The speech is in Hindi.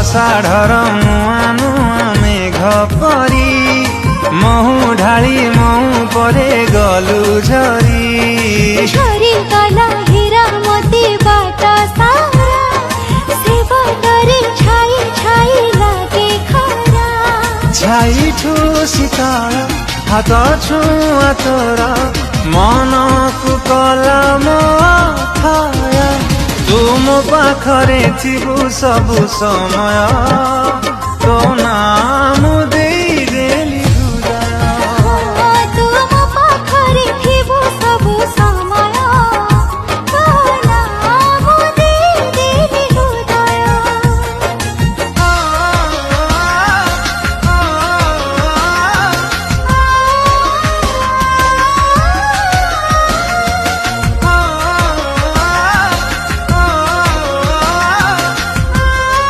आषाढ़र नुआ नुआ मेघ परी महु ढाली महु परे गलु झरी झरी गला हीरा मोती बाट सारा से बाटरे छाई छाई लागे खरा छाई ठू शीतल हाथ छुआ तोर मन को कला मोया तू मो पाखरे थिबु सबु समय तो नाम